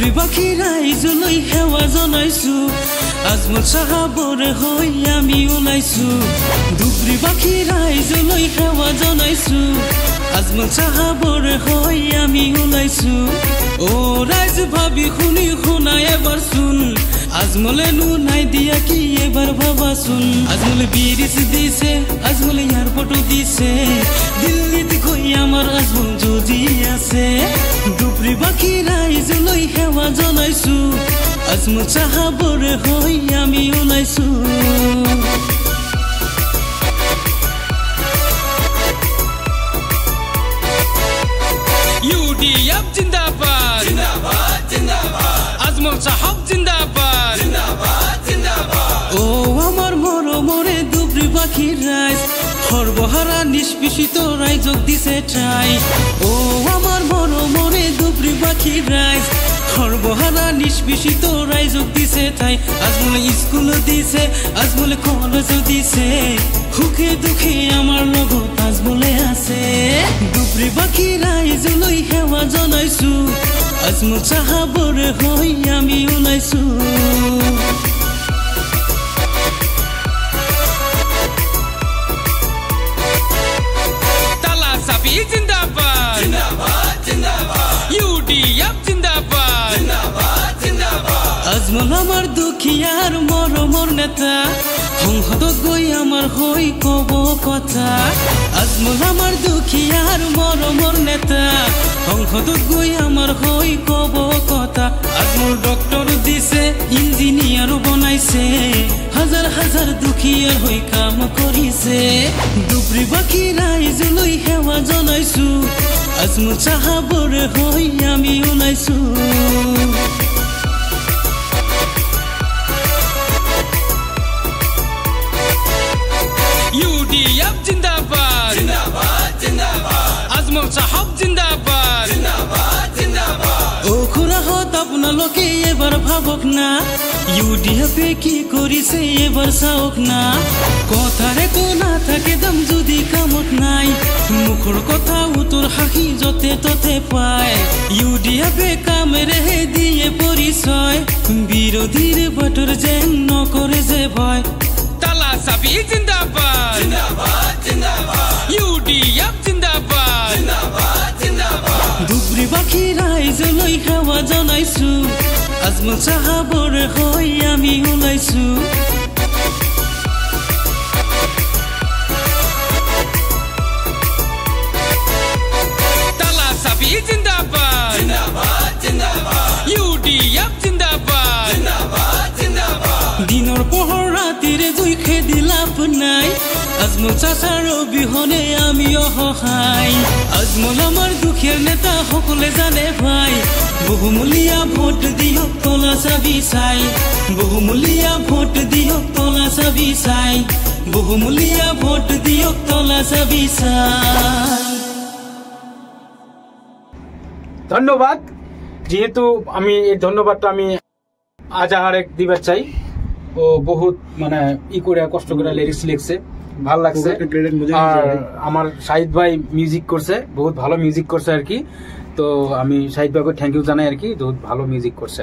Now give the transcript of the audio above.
দুবৰি বাখি ৰাইজলৈ সেৱা জনাইছো আজমল চাহাবৰে হৈ আমি ওলাইছো দুবৰি বাখি ৰাইজলৈ সেৱা জনাইছো আজমল চাহাবৰে হৈ আমি ওলাইছো ও ৰাইজ ভাবি শুনি শুনা এবাৰ শুন আজমলে নু নাই দিয়া কি এবাৰ ভাবাচোন আজমলে বিৰিছ দিছে আজমলে এয়াৰপৰ্টো দিছে দিল্লীত গৈ আমাৰ আজমল যদি আছে দুবৰি বাখি ৰাইজলৈ সেৱা জনাইছো আজমল চাহাবৰে হৈ আমি ওলাইছো UDF जिंदाबाद जिंदाबाद जिंदाबाद আজমল সাহাব জিন্দাবাদ জিন্দাবাদ জিন্দাবাদ ও আমার মরমরে দুবরি বাখি রাইজ সর্বহারা নিষ্পেষিত রাইজক দিছে ঠাই ও আমার মরমরে দুবরি বাখি রাইজ সর্বহারা নিষ্পেষিত রাইজক দিছে ঠাই আজমলে স্কুল দিছে আজমলে কলেজ দিছে সুখে দুখে আমার লগত আজমলে আছে দুবরি বাখি ৰাইজলৈ সেৱা জনাইছো আজমল চাহাবৰে হৈ আমি ওলাইছো তালা চাবি জিন্দাবাদ জিন্দাবাদ জিন্দাবাদ UDF জিন্দাবাদ জিন্দাবাদ জিন্দাবাদ আজমল আমাৰ দুখীয়াৰ মৰমৰ নেতা সংসদত গৈ আমাৰ হৈ কব কথা আজমল আমাৰ দুখীয়াৰ মৰমৰ নেতা সংসদত গৈ আমাৰ হৈ কব কথা আজমল ডক্টৰ দিছে ইঞ্জিনিয়াৰ বনাইছে হাজাৰ হাজাৰ দুখীয়াৰ হৈ কাম কৰিছে দুবৰি বাখি ৰাইজলৈ সেৱা জনাইছো আজমল চাহাবৰে হৈ আমি ওলাইছো UDF জিন্দাবাদ জিন্দাবাদ জিন্দাবাদ আজমল সাহাব জিন্দাবাদ জিন্দাবাদ জিন্দাবাদ ও খুৰাহত আপোনালোকে এবাৰ ভাবক না UDF কি কৰিছে এবাৰ চাওক না কথাৰে তো নাথাকে দাম যদি কামত নাই মুখৰ কথা উত্তৰ হাঁহি যতে ততে পায় UDF কামেৰে দিয়ে পৰিচয় বিৰোধীৰ বাটৰ যেন নকৰে যে ভয় তালা চাবি জিন্দাবাদ জিন্দাবাদ জিন্দাবাদ UDF জিন্দাবাদ জিন্দাবাদ জিন্দাবাদ দুবৰি বাখি ৰাইজলৈ সেৱা জনাইছো আজমল চাহাবৰে হৈ আমি ওলাইছো তালা চাবি জিন্দাবাদ জিন্দাবাদ জিন্দাবাদ UDF জিন্দাবাদ জিন্দাবাদ জিন্দাবাদ দিনৰ পোহৰ ৰাতিৰে জুই খেদি লাভ নাই আজমল চাচাৰ অবিহনে আমি অসহায় আজমল আমাৰ দুখীয়াৰ নেতা সকলে জানে ভাই বহুমূলীয়া ভোট দিয়ক তলা চাবি চাই বহুমূলীয়া ভোট দিয়ক তলা চাবি চাই বহুমূলীয়া ভোট দিয়ক তলা চাবি চাই ধন্যবাদ যেহেতু আমি এই ধন্যবাদটা আমি আজ আরেক দিবার চাই ও বহুত মানে ই করে কষ্ট করে লিরিক্স লিখছে ভাল লাগছে আর আমার শাহিদ ভাই মিউজিক করছে বহুত ভালো মিউজিক করছে আর কি তো আমি শাহিদ ভাইকে থ্যাংক ইউ জানাই আর কি বহুত ভালো মিউজিক করছে